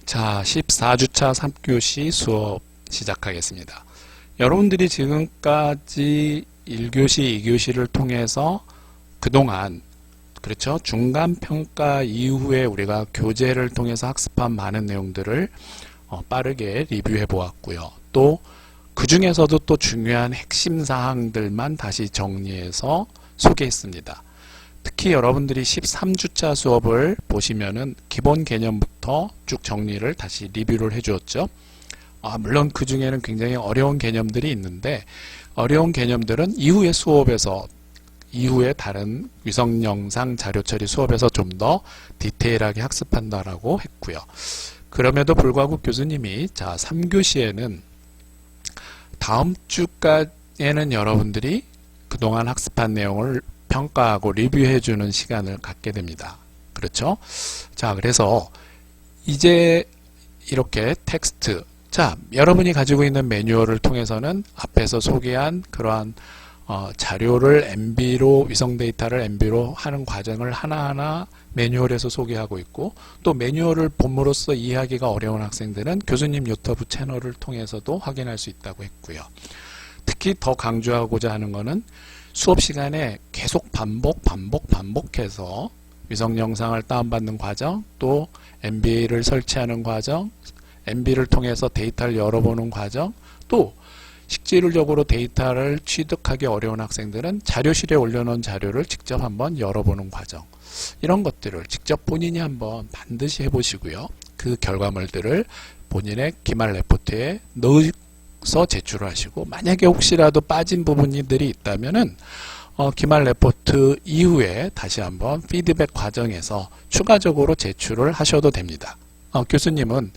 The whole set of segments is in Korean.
자, 14주차 3교시 수업 시작하겠습니다. 여러분들이 지금까지 1교시, 2교시를 통해서 그동안 그렇죠? 중간평가 이후에 우리가 교재를 통해서 학습한 많은 내용들을 빠르게 리뷰해 보았고요. 또 그 중에서도 또 중요한 핵심 사항들만 다시 정리해서 소개했습니다. 특히 여러분들이 13주차 수업을 보시면은 기본 개념부터 쭉 정리를 다시 리뷰를 해 주었죠. 물론 그 중에는 굉장히 어려운 개념들이 있는데 어려운 개념들은 이후의 수업에서 이후에 다른 위성 영상 자료 처리 수업에서 좀 더 디테일하게 학습한다라고 했고요. 그럼에도 불구하고 교수님이 자 3교시에는 다음 주까지는 여러분들이 그동안 학습한 내용을 평가하고 리뷰해주는 시간을 갖게 됩니다. 그렇죠? 자, 그래서 이제 이렇게 텍스트, 자, 여러분이 가지고 있는 매뉴얼을 통해서는 앞에서 소개한 그러한 자료를 MB로, 위성 데이터를 MB로 하는 과정을 하나하나 매뉴얼에서 소개하고 있고, 또 매뉴얼을 봄으로써 이해하기가 어려운 학생들은 교수님 유튜브 채널을 통해서도 확인할 수 있다고 했고요. 특히 더 강조하고자 하는 것은 수업 시간에 계속 반복해서 위성 영상을 다운받는 과정, 또 MB를 설치하는 과정, MB를 통해서 데이터를 열어보는 과정, 또 실질적으로 데이터를 취득하기 어려운 학생들은 자료실에 올려놓은 자료를 직접 한번 열어보는 과정, 이런 것들을 직접 본인이 한번 반드시 해보시고요. 그 결과물들을 본인의 기말 레포트에 넣어서 제출을 하시고, 만약에 혹시라도 빠진 부분들이 있다면은 기말 레포트 이후에 다시 한번 피드백 과정에서 추가적으로 제출을 하셔도 됩니다. 교수님은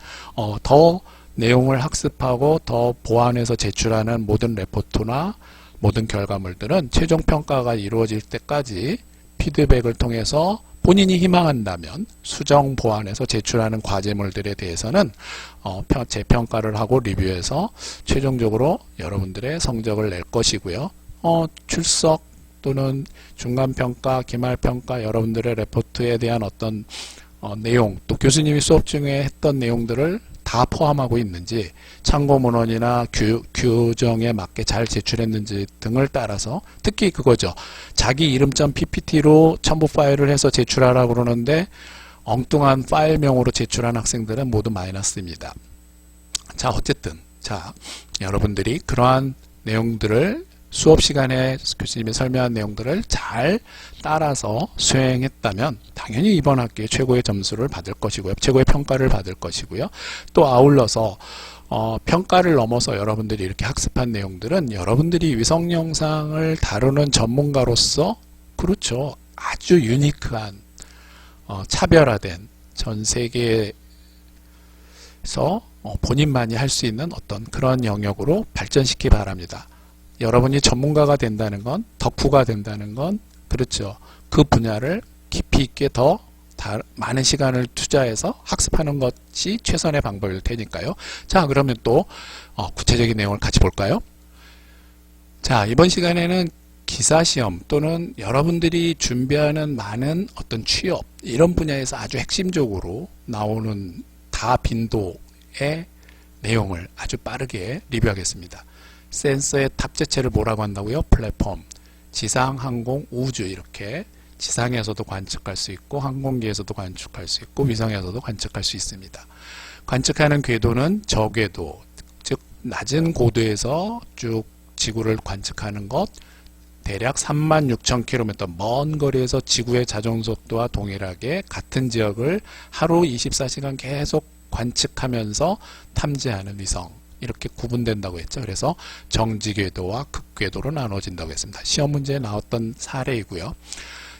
더 내용을 학습하고 더 보완해서 제출하는 모든 레포트나 모든 결과물들은 최종 평가가 이루어질 때까지 피드백을 통해서 본인이 희망한다면 수정 보완해서 제출하는 과제물들에 대해서는 재평가를 하고 리뷰해서 최종적으로 여러분들의 성적을 낼 것이고요. 출석 또는 중간평가, 기말평가, 여러분들의 레포트에 대한 어떤 내용, 또 교수님이 수업 중에 했던 내용들을 다 포함하고 있는지, 참고 문헌이나 규정에 맞게 잘 제출했는지 등을 따라서, 특히 그거죠. 자기 이름점 PPT로 첨부 파일을 해서 제출하라고 그러는데 엉뚱한 파일명으로 제출한 학생들은 모두 마이너스입니다. 자, 어쨌든 자, 여러분들이 그러한 내용들을 수업 시간에 교수님이 설명한 내용들을 잘 따라서 수행했다면 당연히 이번 학기에 최고의 점수를 받을 것이고요. 최고의 평가를 받을 것이고요. 또 아울러서 평가를 넘어서 여러분들이 이렇게 학습한 내용들은 여러분들이 위성 영상을 다루는 전문가로서 그렇죠. 아주 유니크한 차별화된 전 세계에서 본인만이 할 수 있는 어떤 그런 영역으로 발전시키기 바랍니다. 여러분이 전문가가 된다는 건, 덕후가 된다는 건, 그렇죠. 그 분야를 깊이 있게 더 많은 시간을 투자해서 학습하는 것이 최선의 방법일 테니까요. 자, 그러면 또 구체적인 내용을 같이 볼까요? 자, 이번 시간에는 기사시험 또는 여러분들이 준비하는 많은 어떤 취업, 이런 분야에서 아주 핵심적으로 나오는 다빈도의 내용을 아주 빠르게 리뷰하겠습니다. 센서의 탑재체를 뭐라고 한다고요? 플랫폼, 지상, 항공, 우주, 이렇게 지상에서도 관측할 수 있고 항공기에서도 관측할 수 있고 위성에서도 관측할 수 있습니다. 관측하는 궤도는 저궤도, 즉 낮은 고도에서 쭉 지구를 관측하는 것, 대략 36,000km 먼 거리에서 지구의 자전속도와 동일하게 같은 지역을 하루 24시간 계속 관측하면서 탐지하는 위성, 이렇게 구분된다고 했죠. 그래서 정지궤도와 극궤도로 나눠진다고 했습니다. 시험 문제에 나왔던 사례이고요.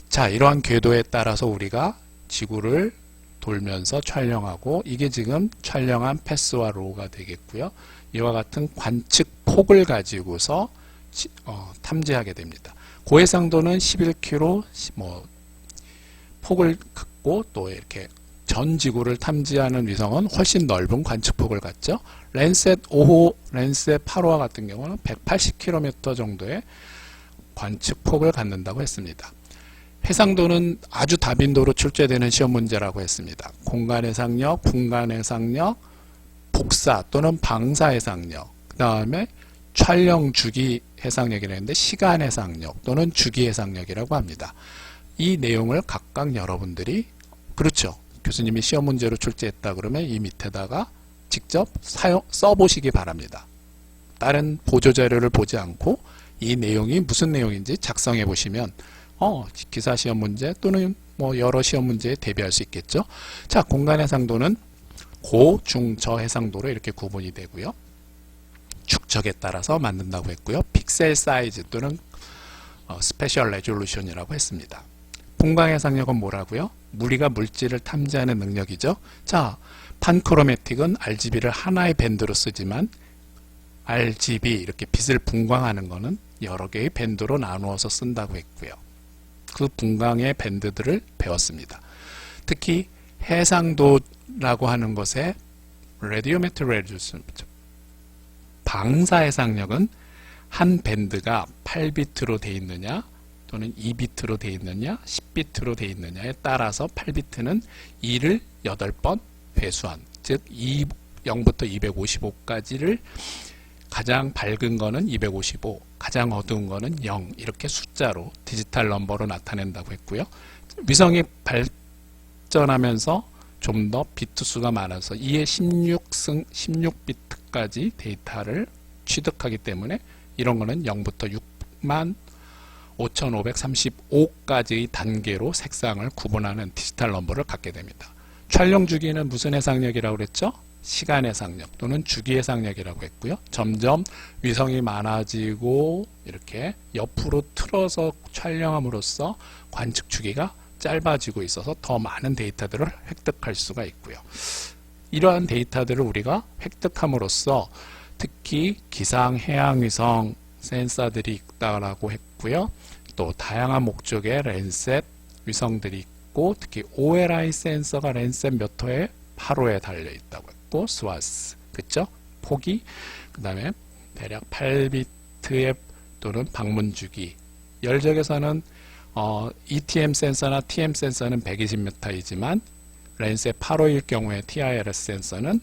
자, 이러한 궤도에 따라서 우리가 지구를 돌면서 촬영하고, 이게 지금 촬영한 패스와 로우가 되겠고요. 이와 같은 관측폭을 가지고서 탐지하게 됩니다. 고해상도는 11km 폭을 갖고, 또 이렇게 전 지구를 탐지하는 위성은 훨씬 넓은 관측폭을 갖죠. 랜셋 5호, 랜셋 8호와 같은 경우는 180km 정도의 관측폭을 갖는다고 했습니다. 해상도는 아주 다빈도로 출제되는 시험 문제라고 했습니다. 공간 해상력, 분간 해상력, 복사 또는 방사 해상력, 그 다음에 촬영 주기 해상력이라는데 시간 해상력 또는 주기 해상력이라고 합니다. 이 내용을 각각 여러분들이 그렇죠. 교수님이 시험 문제로 출제했다 그러면 이 밑에다가 직접 써보시기 바랍니다. 다른 보조 자료를 보지 않고 이 내용이 무슨 내용인지 작성해 보시면 기사 시험 문제 또는 뭐 여러 시험 문제에 대비할 수 있겠죠. 자, 공간 해상도는 고, 중, 저 해상도로 이렇게 구분이 되고요. 축적에 따라서 만든다고 했고요. 픽셀 사이즈 또는 스페셜 레졸루션이라고 했습니다. 분광 해상력은 뭐라고요? 무리가 물질을 탐지하는 능력이죠. 자, 판크로매틱은 RGB를 하나의 밴드로 쓰지만 RGB 이렇게 빛을 분광하는 것은 여러 개의 밴드로 나누어서 쓴다고 했고요. 그 분광의 밴드들을 배웠습니다. 특히 해상도라고 하는 것에 레디오메트릭 레졸루션, 방사 해상력은 한 밴드가 8비트로 되어 있느냐 또는 2비트로 되어 있느냐 10비트로 되어 있느냐에 따라서 8비트는 2를 8번 회수한, 즉 0부터 255까지를 가장 밝은 거는 255, 가장 어두운 거는 0 이렇게 숫자로 디지털 넘버로 나타낸다고 했고요. 위성이 발전하면서 좀 더 비트 수가 많아서 2의 16비트까지 데이터를 취득하기 때문에 이런 거는 0부터 65,535까지의 단계로 색상을 구분하는 디지털 넘버를 갖게 됩니다. 촬영 주기는 무슨 해상력이라고 그랬죠? 시간 해상력 또는 주기 해상력이라고 했고요. 점점 위성이 많아지고 이렇게 옆으로 틀어서 촬영함으로써 관측 주기가 짧아지고 있어서 더 많은 데이터들을 획득할 수가 있고요. 이러한 데이터들을 우리가 획득함으로써 특히 기상 해양 위성 센서들이 있다고 했고요. 또 다양한 목적의 랜셋 위성들이 있고 특히 OLI 센서가 랜셋 몇 호에 8호에 달려 있다고 했고 스와스, 그쵸? 폭이, 그 다음에 대략 8비트의 또는 방문 주기, 열적에서는 ETM 센서나 TM 센서는 120m이지만 랜셋 8호일 경우에 TIRS 센서는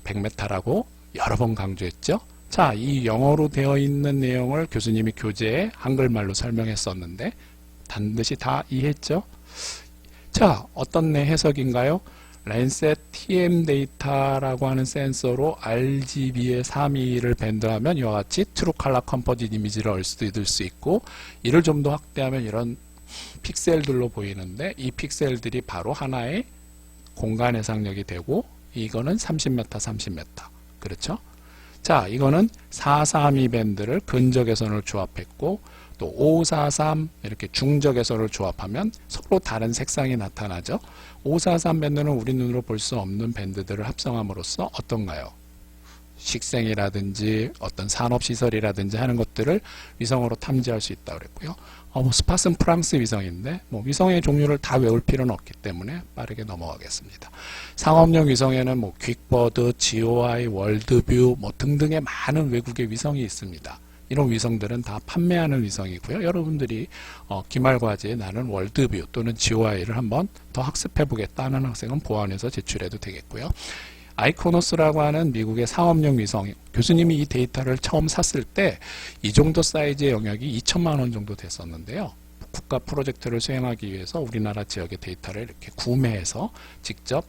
100m라고 여러 번 강조했죠. 자, 이 영어로 되어 있는 내용을 교수님이 교재에 한글말로 설명했었는데 반드시 다 이해했죠? 자, 어떤 해석인가요? 랜셋 TM 데이터라고 하는 센서로 RGB의 3위를 밴드하면 이와 같이 트루 컬러 컴포짓 이미지를 얻을 수 있고, 이를 좀 더 확대하면 이런 픽셀들로 보이는데 이 픽셀들이 바로 하나의 공간 해상력이 되고, 이거는 30m, 30m. 그렇죠? 자, 이거는 432 밴드를 근적외선을 조합했고, 또 543 이렇게 중적외선을 조합하면 서로 다른 색상이 나타나죠. 543 밴드는 우리 눈으로 볼 수 없는 밴드들을 합성함으로써 어떤가요? 식생이라든지 어떤 산업시설이라든지 하는 것들을 위성으로 탐지할 수 있다고 그랬고요. 스팟은 프랑스 위성인데 위성의 종류를 다 외울 필요는 없기 때문에 빠르게 넘어가겠습니다. 상업용 위성에는 퀵버드, GOI, 월드뷰 등등의 많은 외국의 위성이 있습니다. 이런 위성들은 다 판매하는 위성이고요. 여러분들이 기말과제에 나는 월드뷰 또는 GOI를 한번 더 학습해보겠다 하는 학생은 보완해서 제출해도 되겠고요. 아이코노스라고 하는 미국의 상업용 위성, 교수님이 이 데이터를 처음 샀을 때 이 정도 사이즈의 영역이 2천만 원 정도 됐었는데요. 국가 프로젝트를 수행하기 위해서 우리나라 지역의 데이터를 이렇게 구매해서 직접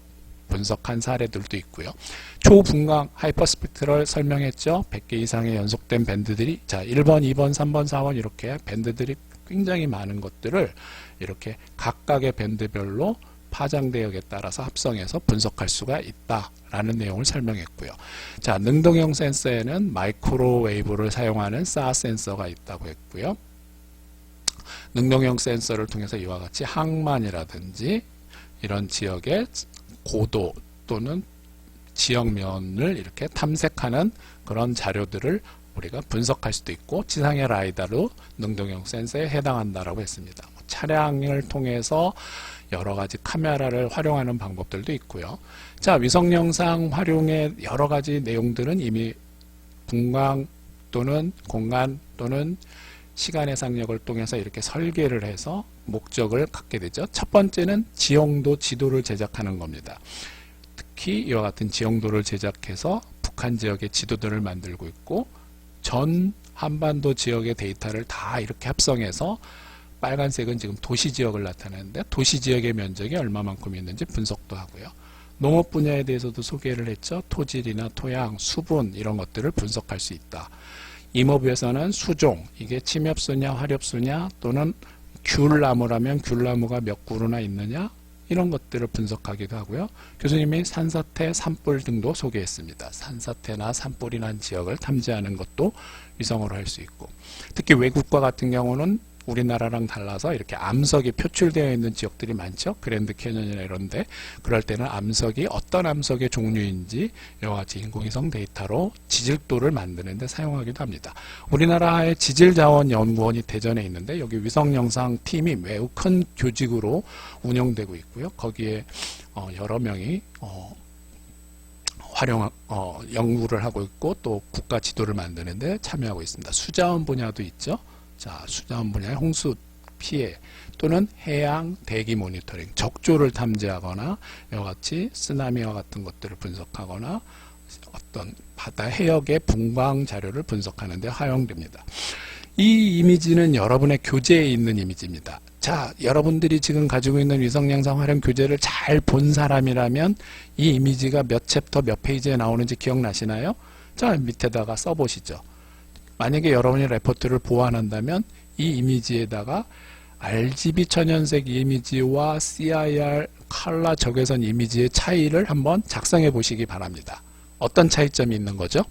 분석한 사례들도 있고요. 초분광 하이퍼스펙트럴 설명했죠. 100개 이상의 연속된 밴드들이, 자, 1번, 2번, 3번, 4번 이렇게 밴드들이 굉장히 많은 것들을 이렇게 각각의 밴드별로 파장대역에 따라서 합성해서 분석할 수가 있다라는 내용을 설명했고요. 자, 능동형 센서에는 마이크로웨이브를 사용하는 SA 센서가 있다고 했고요. 능동형 센서를 통해서 이와 같이 항만이라든지 이런 지역의 고도 또는 지역면을 이렇게 탐색하는 그런 자료들을 우리가 분석할 수도 있고, 지상의 라이다로 능동형 센서에 해당한다라고 했습니다. 차량을 통해서 여러 가지 카메라를 활용하는 방법들도 있고요. 자, 위성 영상 활용의 여러 가지 내용들은 이미 분광 또는 공간 또는 시간 해상력을 통해서 이렇게 설계를 해서 목적을 갖게 되죠. 첫 번째는 지형도 지도를 제작하는 겁니다. 특히 이와 같은 지형도를 제작해서 북한 지역의 지도들을 만들고 있고 전 한반도 지역의 데이터를 다 이렇게 합성해서 빨간색은 지금 도시 지역을 나타내는데 도시 지역의 면적이 얼마만큼 있는지 분석도 하고요. 농업 분야에 대해서도 소개를 했죠. 토질이나 토양, 수분 이런 것들을 분석할 수 있다. 임업에서는 수종, 이게 침엽수냐 화렵수냐 또는 귤나무라면 귤나무가 몇 그루나 있느냐 이런 것들을 분석하기도 하고요. 교수님이 산사태, 산불 등도 소개했습니다. 산사태나 산불이 난 지역을 탐지하는 것도 위성으로 할 수 있고 특히 외국과 같은 경우는 우리나라랑 달라서 이렇게 암석이 표출되어 있는 지역들이 많죠. 그랜드 캐년이나 이런데 그럴 때는 암석이 어떤 암석의 종류인지 이와 같이 인공위성 데이터로 지질도를 만드는 데 사용하기도 합니다. 우리나라의 지질자원연구원이 대전에 있는데 여기 위성영상 팀이 매우 큰 교직으로 운영되고 있고요. 거기에 여러 명이 연구를 하고 있고 또 국가 지도를 만드는 데 참여하고 있습니다. 수자원 분야도 있죠. 자, 수자원 분야의 홍수 피해 또는 해양 대기 모니터링, 적조를 탐지하거나 이와 같이 쓰나미와 같은 것들을 분석하거나 어떤 바다 해역의 분광 자료를 분석하는 데 활용됩니다. 이 이미지는 여러분의 교재에 있는 이미지입니다. 자, 여러분들이 지금 가지고 있는 위성영상 활용 교재를 잘 본 사람이라면 이 이미지가 몇 챕터 몇 페이지에 나오는지 기억나시나요? 자, 밑에다가 써보시죠. 만약에 여러분이 레포트를 보완한다면 이 이미지에다가 RGB 천연색 이미지와 CIR 칼라 적외선 이미지의 차이를 한번 작성해 보시기 바랍니다. 어떤 차이점이 있는 거죠?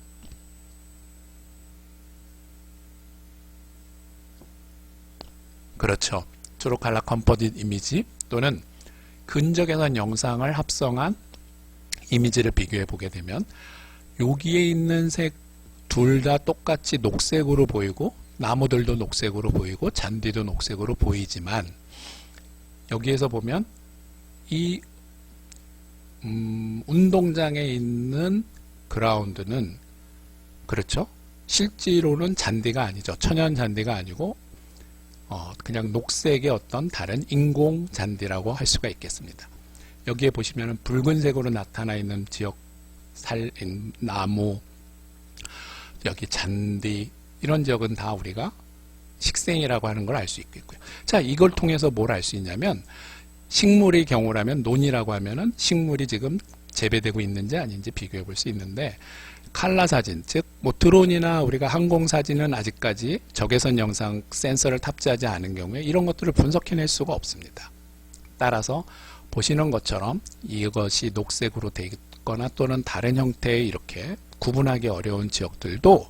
그렇죠. 초록 칼라 컴포짓 이미지 또는 근적외선 영상을 합성한 이미지를 비교해 보게 되면 여기에 있는 색 둘 다 똑같이 녹색으로 보이고 나무들도 녹색으로 보이고 잔디도 녹색으로 보이지만 여기에서 보면 이 운동장에 있는 그라운드는 그렇죠. 실제로는 잔디가 아니죠. 천연 잔디가 아니고 그냥 녹색의 어떤 다른 인공 잔디라고 할 수가 있겠습니다. 여기에 보시면 붉은색으로 나타나 있는 지역 나무 여기 잔디 이런 지역은 다 우리가 식생이라고 하는 걸 알 수 있겠고요. 자, 이걸 통해서 뭘 알 수 있냐면 식물의 경우라면 논이라고 하면은 식물이 지금 재배되고 있는지 아닌지 비교해 볼 수 있는데 칼라 사진, 즉 뭐 드론이나 우리가 항공 사진은 아직까지 적외선 영상 센서를 탑재하지 않은 경우에 이런 것들을 분석해낼 수가 없습니다. 따라서 보시는 것처럼 이것이 녹색으로 되어 있거나 또는 다른 형태의 이렇게 구분하기 어려운 지역들도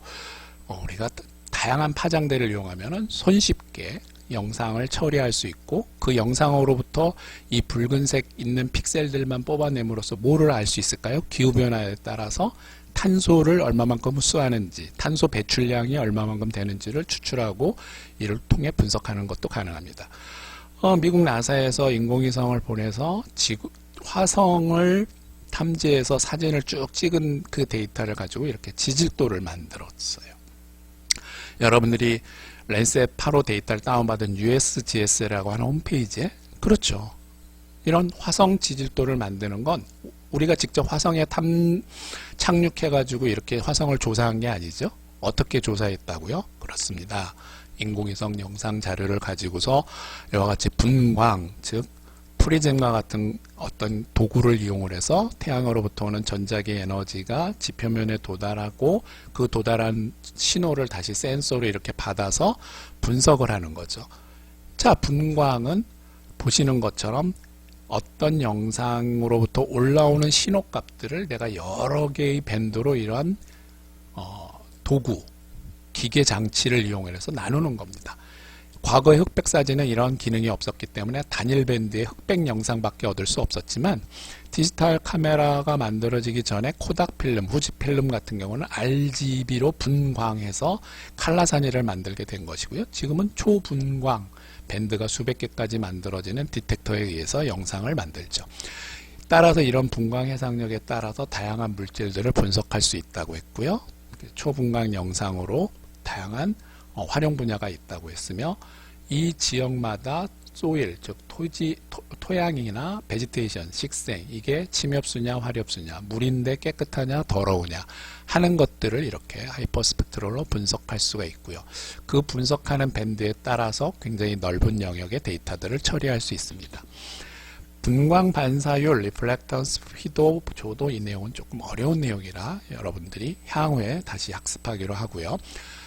우리가 다양한 파장대를 이용하면 손쉽게 영상을 처리할 수 있고 그 영상으로부터 이 붉은색 있는 픽셀들만 뽑아냄으로써 뭐를 알 수 있을까요? 기후변화에 따라서 탄소를 얼마만큼 흡수하는지 탄소 배출량이 얼마만큼 되는지를 추출하고 이를 통해 분석하는 것도 가능합니다. 미국 나사에서 인공위성을 보내서 화성을 탐지해서 사진을 쭉 찍은 그 데이터를 가지고 이렇게 지질도를 만들었어요. 여러분들이 랜셋 8호 데이터를 다운받은 USGS라고 하는 홈페이지에 그렇죠. 이런 화성 지질도를 만드는 건 우리가 직접 화성에 착륙해가지고 이렇게 화성을 조사한 게 아니죠. 어떻게 조사했다고요? 그렇습니다. 인공위성 영상 자료를 가지고서 이와 같이 분광, 즉 프리즘과 같은 어떤 도구를 이용을 해서 태양으로부터 오는 전자기 에너지가 지표면에 도달하고 그 도달한 신호를 다시 센서로 이렇게 받아서 분석을 하는 거죠. 자, 분광은 보시는 것처럼 어떤 영상으로부터 올라오는 신호값들을 내가 여러 개의 밴드로 이러한 도구, 기계 장치를 이용해서 나누는 겁니다. 과거의 흑백 사진은 이런 기능이 없었기 때문에 단일 밴드의 흑백 영상밖에 얻을 수 없었지만 디지털 카메라가 만들어지기 전에 코닥 필름, 후지 필름 같은 경우는 RGB로 분광해서 칼라 사진을 만들게 된 것이고요. 지금은 초분광 밴드가 수백 개까지 만들어지는 디텍터에 의해서 영상을 만들죠. 따라서 이런 분광 해상력에 따라서 다양한 물질들을 분석할 수 있다고 했고요. 초분광 영상으로 다양한 활용 분야가 있다고 했으며 이 지역마다 소일, 즉 토양이나 베지테이션, 식생, 이게 침엽수냐 화렵수냐, 물인데 깨끗하냐 더러우냐 하는 것들을 이렇게 하이퍼스펙트럴로 분석할 수가 있고요. 그 분석하는 밴드에 따라서 굉장히 넓은 영역의 데이터들을 처리할 수 있습니다. 분광 반사율, 리플렉턴스, 휘도, 조도, 이 내용은 조금 어려운 내용이라 여러분들이 향후에 다시 학습하기로 하고요.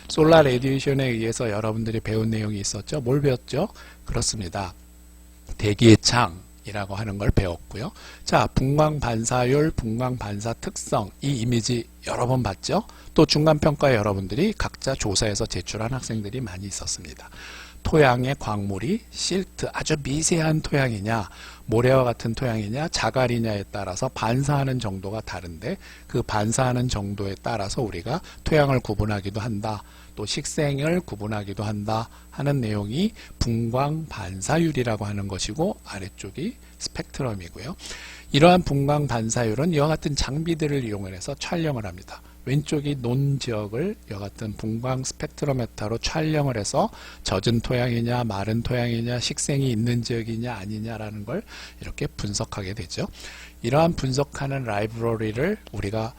솔라 레디에이션에 의해서 여러분들이 배운 내용이 있었죠. 뭘 배웠죠? 그렇습니다. 대기의 창이라고 하는 걸 배웠고요. 자, 분광 반사율, 분광 반사 특성, 이 이미지 여러 번 봤죠? 또 중간평가에 여러분들이 각자 조사해서 제출한 학생들이 많이 있었습니다. 토양의 광물이 실트, 아주 미세한 토양이냐, 모래와 같은 토양이냐, 자갈이냐에 따라서 반사하는 정도가 다른데 그 반사하는 정도에 따라서 우리가 토양을 구분하기도 한다. 또 식생을 구분하기도 한다 하는 내용이 분광 반사율이라고 하는 것이고 아래쪽이 스펙트럼이고요. 이러한 분광 반사율은 이와 같은 장비들을 이용해서 촬영을 합니다. 왼쪽이 논 지역을 이와 같은 분광 스펙트로메터로 촬영을 해서 젖은 토양이냐 마른 토양이냐 식생이 있는 지역이냐 아니냐라는 걸 이렇게 분석하게 되죠. 이러한 분석하는 라이브러리를 우리가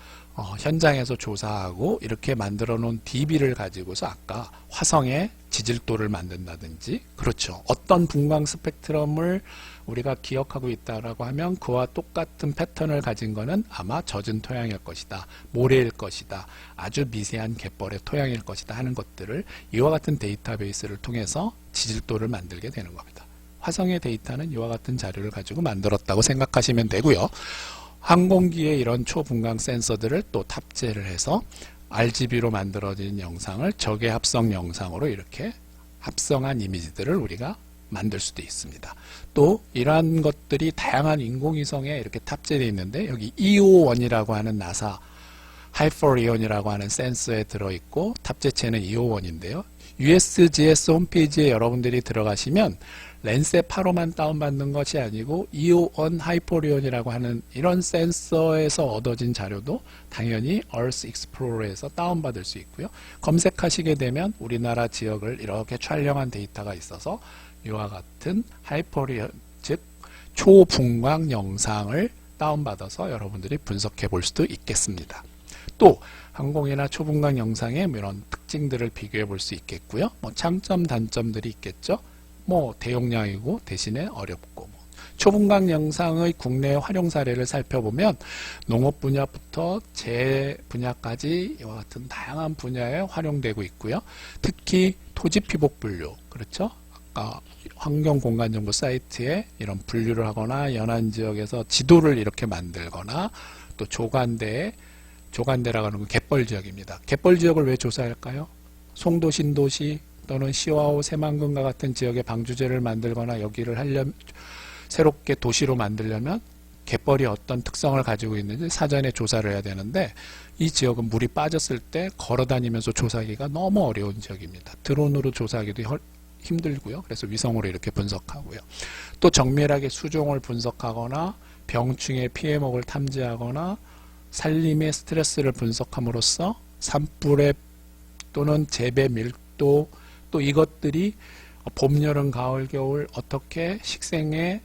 현장에서 조사하고 이렇게 만들어 놓은 DB를 가지고서 아까 화성의 지질도를 만든다든지, 그렇죠, 어떤 분광 스펙트럼을 우리가 기억하고 있다라고 하면 그와 똑같은 패턴을 가진 거는 아마 젖은 토양일 것이다, 모래일 것이다, 아주 미세한 갯벌의 토양일 것이다 하는 것들을 이와 같은 데이터베이스를 통해서 지질도를 만들게 되는 겁니다. 화성의 데이터는 이와 같은 자료를 가지고 만들었다고 생각하시면 되고요. 항공기에 이런 초분광 센서들을 또 탑재를 해서 RGB로 만들어진 영상을 적외 합성 영상으로 이렇게 합성한 이미지들을 우리가 만들 수도 있습니다. 또 이러한 것들이 다양한 인공위성에 이렇게 탑재되어 있는데 여기 EO1이라고 하는 나사 하이퍼리온이라고 하는 센서에 들어있고 탑재체는 EO1인데요. USGS 홈페이지에 여러분들이 들어가시면 랜셋 8호만 다운받는 것이 아니고 EO1 하이퍼리온이라고 하는 이런 센서에서 얻어진 자료도 당연히 Earth Explorer에서 다운받을 수 있고요. 검색하시게 되면 우리나라 지역을 이렇게 촬영한 데이터가 있어서 이와 같은 하이퍼리온, 즉 초분광 영상을 다운받아서 여러분들이 분석해 볼 수도 있겠습니다. 또 항공이나 초분광 영상의 이런 특징들을 비교해 볼 수 있겠고요. 장점, 단점들이 있겠죠. 대용량이고 대신에 어렵고, 초분광 영상의 국내 활용 사례를 살펴보면 농업 분야부터 재 분야까지 이와 같은 다양한 분야에 활용되고 있고요. 특히 토지 피복 분류, 그렇죠? 아까 환경공간정보 사이트에 이런 분류를 하거나 연안 지역에서 지도를 이렇게 만들거나 또 조간대라고 하는 건 갯벌 지역입니다. 갯벌 지역을 왜 조사할까요? 송도, 신도시 또는 시와호, 새만금과 같은 지역에 방주제를 만들거나 여기를 새롭게 도시로 만들려면 갯벌이 어떤 특성을 가지고 있는지 사전에 조사를 해야 되는데 이 지역은 물이 빠졌을 때 걸어다니면서 조사하기가 너무 어려운 지역입니다. 드론으로 조사하기도 힘들고요. 그래서 위성으로 이렇게 분석하고요. 또 정밀하게 수종을 분석하거나 병충해 피해목을 탐지하거나 산림의 스트레스를 분석함으로써 산불의 또는 재배 밀도, 또 이것들이 봄, 여름, 가을, 겨울 어떻게 식생의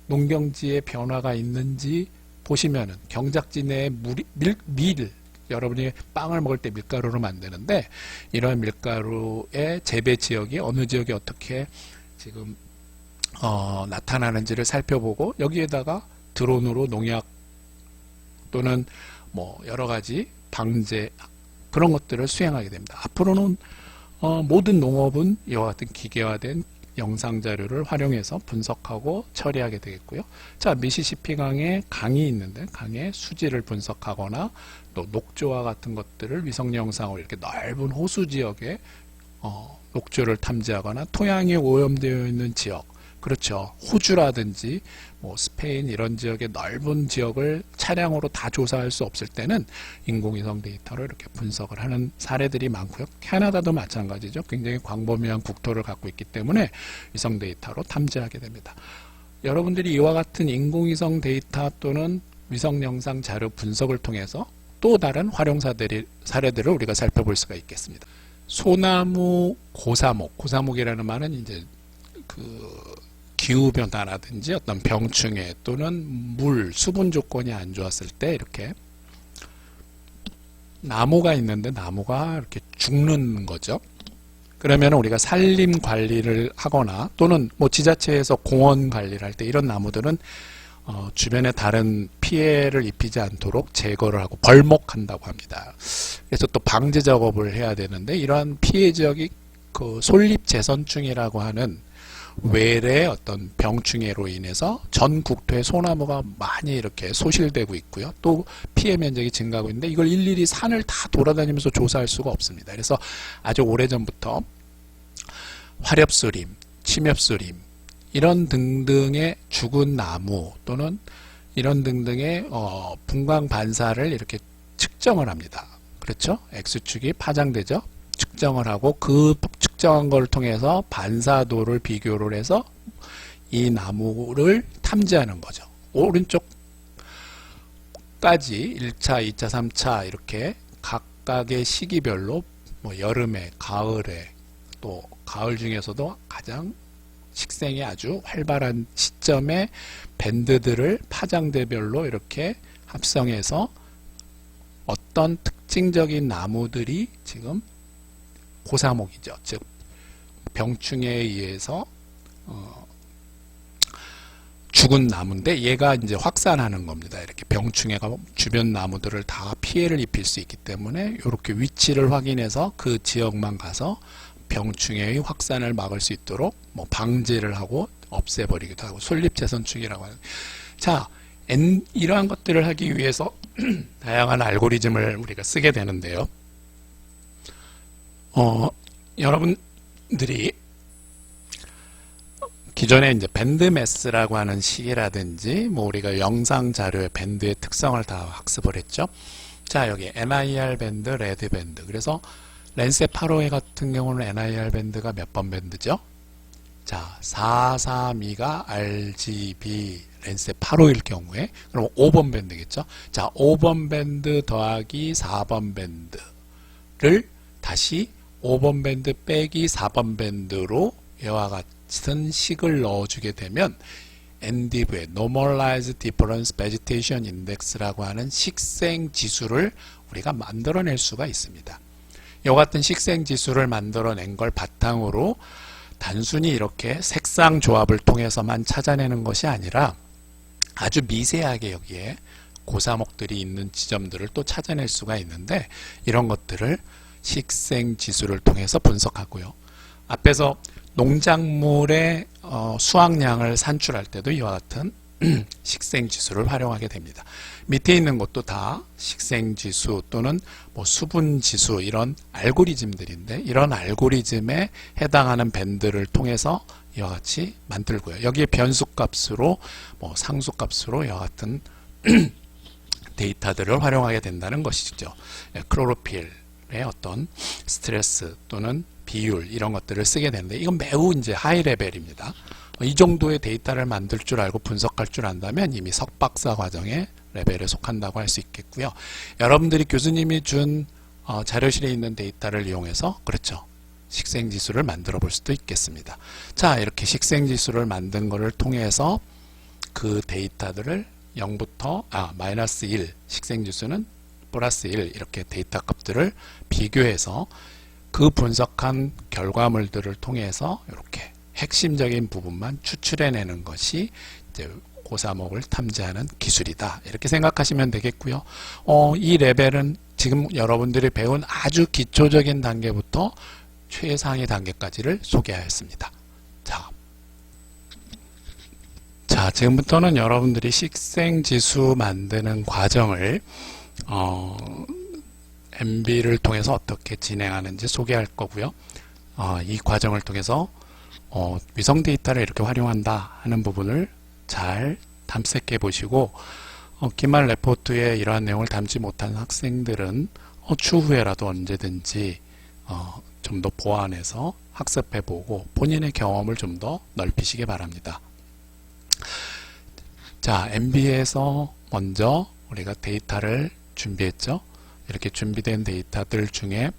농경지의 변화가 있는지 보시면은 경작지 내에 밀, 여러분이 빵을 먹을 때 밀가루로 만드는데 이런 밀가루의 재배 지역이 어느 지역이 어떻게 지금 나타나는지를 살펴보고 여기에다가 드론으로 농약 또는 여러 가지 방제 그런 것들을 수행하게 됩니다. 앞으로는 모든 농업은 이와 같은 기계화된 영상 자료를 활용해서 분석하고 처리하게 되겠고요. 자, 미시시피 강에 강이 있는데 강의 수질을 분석하거나 또 녹조와 같은 것들을 위성 영상으로 이렇게 넓은 호수 지역에 녹조를 탐지하거나 토양이 오염되어 있는 지역, 그렇죠, 호주라든지 스페인 이런 지역의 넓은 지역을 차량으로 다 조사할 수 없을 때는 인공위성 데이터로 이렇게 분석을 하는 사례들이 많고요. 캐나다도 마찬가지죠. 굉장히 광범위한 국토를 갖고 있기 때문에 위성 데이터로 탐지하게 됩니다. 여러분들이 이와 같은 인공위성 데이터 또는 위성 영상 자료 분석을 통해서 또 다른 활용 사례들을 우리가 살펴볼 수가 있겠습니다. 소나무 고사목, 고사목이라는 말은 이제 기후변화라든지 어떤 병충해 또는 물, 수분 조건이 안 좋았을 때 이렇게 나무가 있는데 나무가 이렇게 죽는 거죠. 그러면 우리가 산림 관리를 하거나 또는 뭐 지자체에서 공원 관리를 할 때 이런 나무들은 주변에 다른 피해를 입히지 않도록 제거를 하고 벌목한다고 합니다. 그래서 또 방제 작업을 해야 되는데 이러한 피해 지역이 그 솔잎재선충이라고 하는 외래 어떤 병충해로 인해서 전 국토에 소나무가 많이 이렇게 소실되고 있고요. 또 피해 면적이 증가하고 있는데 이걸 일일이 산을 다 돌아다니면서 조사할 수가 없습니다. 그래서 아주 오래전부터 화렵수림, 침엽수림 이런 등등의 죽은 나무 또는 이런 등등의 분광 반사를 이렇게 측정을 합니다. 그렇죠? X축이 파장되죠? 측정을 하고 그 측정한 걸 통해서 반사도를 비교를 해서 이 나무를 탐지하는 거죠. 오른쪽까지 1차, 2차, 3차 이렇게 각각의 시기별로 뭐 여름에, 가을에 또 가을 중에서도 가장 식생이 아주 활발한 시점에 밴드들을 파장대별로 이렇게 합성해서 어떤 특징적인 나무들이 지금 고사목이죠. 즉 병충해에 의해서 죽은 나무인데 얘가 이제 확산하는 겁니다. 이렇게 병충해가 주변 나무들을 다 피해를 입힐 수 있기 때문에 이렇게 위치를 확인해서 그 지역만 가서 병충해의 확산을 막을 수 있도록 뭐 방제를 하고 없애버리기도 하고 솔잎재선충이라고 하는. 자, 이러한 것들을 하기 위해서 다양한 알고리즘을 우리가 쓰게 되는데요. 여러분들이 기존에 이제 밴드매스라고 하는 시계라든지 뭐 우리가 영상 자료의 밴드의 특성을 다 학습을 했죠. 자, 여기 NIR 밴드, 레드 밴드. 그래서 랜셋 8호에 같은 경우는 NIR 밴드가 몇 번 밴드죠? 자, 432가 RGB 랜셋 8호일 경우에 그럼 5번 밴드겠죠? 자, 5번 밴드 더하기 4번 밴드를 다시 5번 밴드 빼기 4번 밴드로 이와 같은 식을 넣어주게 되면 NDV의 Normalized Difference Vegetation Index라고 하는 식생 지수를 우리가 만들어낼 수가 있습니다. 이와 같은 식생 지수를 만들어낸 걸 바탕으로 단순히 이렇게 색상 조합을 통해서만 찾아내는 것이 아니라 아주 미세하게 여기에 고사목들이 있는 지점들을 또 찾아낼 수가 있는데 이런 것들을 식생 지수를 통해서 분석하고요. 앞에서 농작물의 수확량을 산출할 때도 이와 같은 식생 지수를 활용하게 됩니다. 밑에 있는 것도 다 식생 지수 또는 뭐 수분 지수 이런 알고리즘들인데 이런 알고리즘에 해당하는 밴드를 통해서 이와 같이 만들고요. 여기에 변수 값으로 뭐 상수 값으로 이와 같은 데이터들을 활용하게 된다는 것이죠. 클로로필의 어떤 스트레스 또는 비율 이런 것들을 쓰게 되는데 이건 매우 이제 하이 레벨입니다. 이 정도의 데이터를 만들 줄 알고 분석할 줄 안다면 이미 석박사 과정의 레벨에 속한다고 할 수 있겠고요. 여러분들이 교수님이 준 자료실에 있는 데이터를 이용해서 그렇죠. 식생지수를 만들어 볼 수도 있겠습니다. 자, 이렇게 식생지수를 만든 것을 통해서 그 데이터들을 0부터 마이너스 1 식생지수는 플러스 1 이렇게 데이터 값들을 비교해서 그 분석한 결과물들을 통해서 이렇게 핵심적인 부분만 추출해내는 것이 이제 고사목을 탐지하는 기술이다. 이렇게 생각하시면 되겠고요. 이 레벨은 지금 여러분들이 배운 아주 기초적인 단계부터 최상위 단계까지를 소개하였습니다. 자, 지금부터는 여러분들이 식생지수 만드는 과정을 MB를 통해서 어떻게 진행하는지 소개할 거고요. 이 과정을 통해서 위성 데이터를 이렇게 활용한다 하는 부분을 잘 탐색해 보시고 기말 레포트에 이러한 내용을 담지 못한 학생들은 추후에라도 언제든지 좀 더 보완해서 학습해 보고 본인의 경험을 좀 더 넓히시기 바랍니다. 자, MB에서 먼저 우리가 데이터를 준비했죠. 이렇게 준비된 데이터들 중에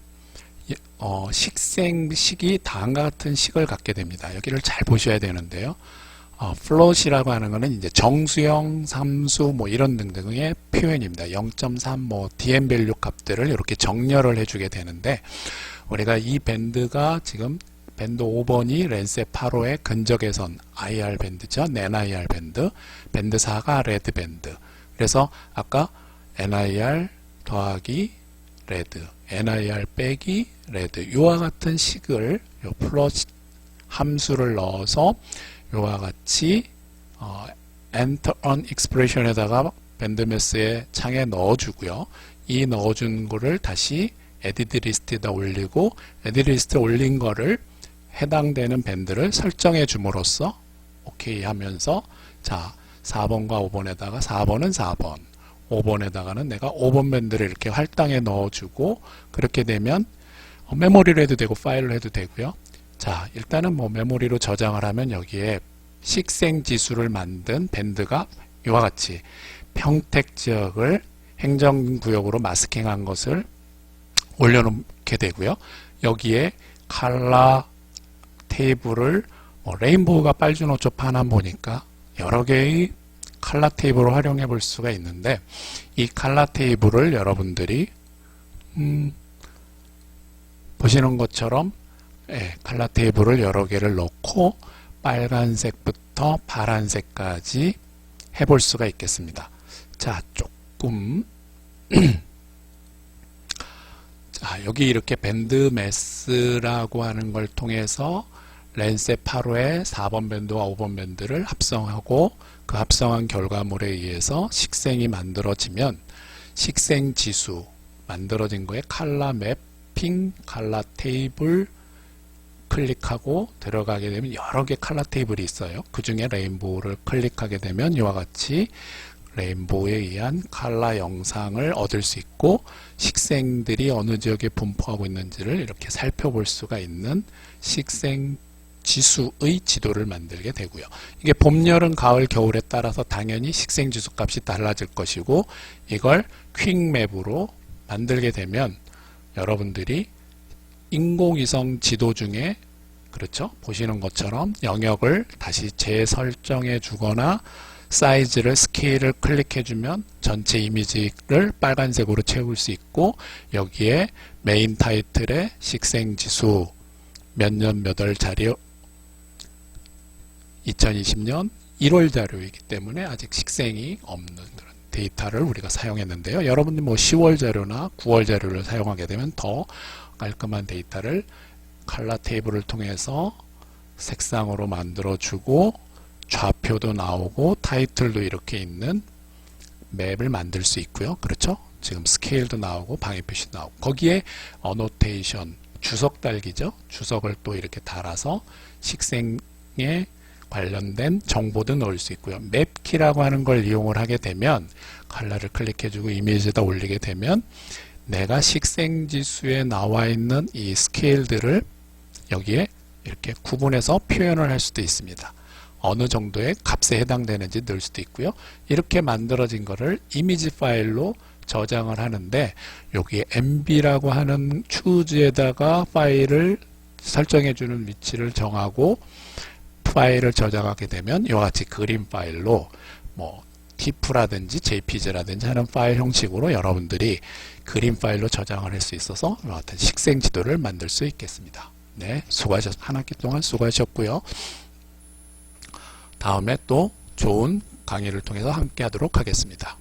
식생식이 다음과 같은 식을 갖게 됩니다. 여기를 잘 보셔야 되는데요. 플롯이라고 하는 거는 이제 정수형, 함수 뭐 이런 등등의 표현입니다. 0.3 뭐 dn 밸류 값들을 이렇게 정렬을 해주게 되는데 우리가 이 밴드가 지금 밴드 5번이 랜셋 8호의 근적외선 IR 밴드죠. NIR 밴드. 밴드 4가 레드 밴드. 그래서 아까 NIR 더하기 레드, NIR 빼기 레드 이와 같은 식을 요 플롯 함수를 넣어서 이와 같이 enter on expression에다가 밴드매스의 창에 넣어주고요. 이 넣어준 거를 다시 edit 리스트에다 올리고 edit 리스트에 올린 거를 해당되는 밴드를 설정해 줌으로써 오케이 하면서 자 4번과 5번에다가 4번은 4번 5번에다가는 내가 5번 밴드를 이렇게 할당에 넣어주고 그렇게 되면 메모리로 해도 되고 파일로 해도 되고요. 자 일단은 뭐 메모리로 저장을 하면 여기에 식생 지수를 만든 밴드가 이와 같이 평택 지역을 행정구역으로 마스킹한 것을 올려놓게 되고요. 여기에 컬러 테이블을 레인보우가 빨주노초 파남 보니까 여러 개의 컬러 테이블을 활용해 볼 수가 있는데 이 컬러 테이블을 여러분들이 보시는 것처럼 컬러 테이블을 여러 개를 넣고 빨간색부터 파란색까지 해볼 수가 있겠습니다. 자 조금 자 여기 이렇게 밴드 매스라고 하는 걸 통해서 랜셋 8호의 4번 밴드와 5번 밴드를 합성하고 그 합성한 결과물에 의해서 식생이 만들어지면 식생 지수 만들어진 거에 컬러 매핑, 컬러 테이블 클릭하고 들어가게 되면 여러 개 컬러 테이블이 있어요. 그 중에 레인보우를 클릭하게 되면 이와 같이 레인보우에 의한 컬러 영상을 얻을 수 있고 식생들이 어느 지역에 분포하고 있는지를 이렇게 살펴볼 수가 있는 식생 지수의 지도를 만들게 되고요. 이게 봄, 여름, 가을, 겨울에 따라서 당연히 식생 지수 값이 달라질 것이고 이걸 퀵맵으로 만들게 되면 여러분들이 인공위성 지도 중에 그렇죠? 보시는 것처럼 영역을 다시 재설정해 주거나 사이즈를 스케일을 클릭해 주면 전체 이미지를 빨간색으로 채울 수 있고 여기에 메인 타이틀에 식생 지수 몇 년 몇 월 자료 2020년 1월 자료이기 때문에 아직 식생이 없는 그런 데이터를 우리가 사용했는데요. 여러분들 뭐 10월 자료나 9월 자료를 사용하게 되면 더 깔끔한 데이터를 컬러 테이블을 통해서 색상으로 만들어주고 좌표도 나오고 타이틀도 이렇게 있는 맵을 만들 수 있고요. 그렇죠? 지금 스케일도 나오고 방해 표시도 나오고 거기에 어노테이션 주석 달기죠. 주석을 또 이렇게 달아서 식생에 관련된 정보도 넣을 수 있고요. 맵키라고 하는 걸 이용을 하게 되면 컬러를 클릭해주고 이미지에다 올리게 되면 내가 식생지수에 나와 있는 이 스케일들을 여기에 이렇게 구분해서 표현을 할 수도 있습니다. 어느 정도의 값에 해당되는지 넣을 수도 있고요. 이렇게 만들어진 거를 이미지 파일로 저장을 하는데 여기에 MB라고 하는 추즈에다가 파일을 설정해주는 위치를 정하고 파일을 저장하게 되면 이와 같이 그림 파일로 뭐 TIFF라든지 JPG라든지 하는 파일 형식으로 여러분들이 그림 파일로 저장을 할 수 있어서 이와 같은 식생 지도를 만들 수 있겠습니다. 네, 한 학기 동안 수고하셨고요. 다음에 또 좋은 강의를 통해서 함께 하도록 하겠습니다.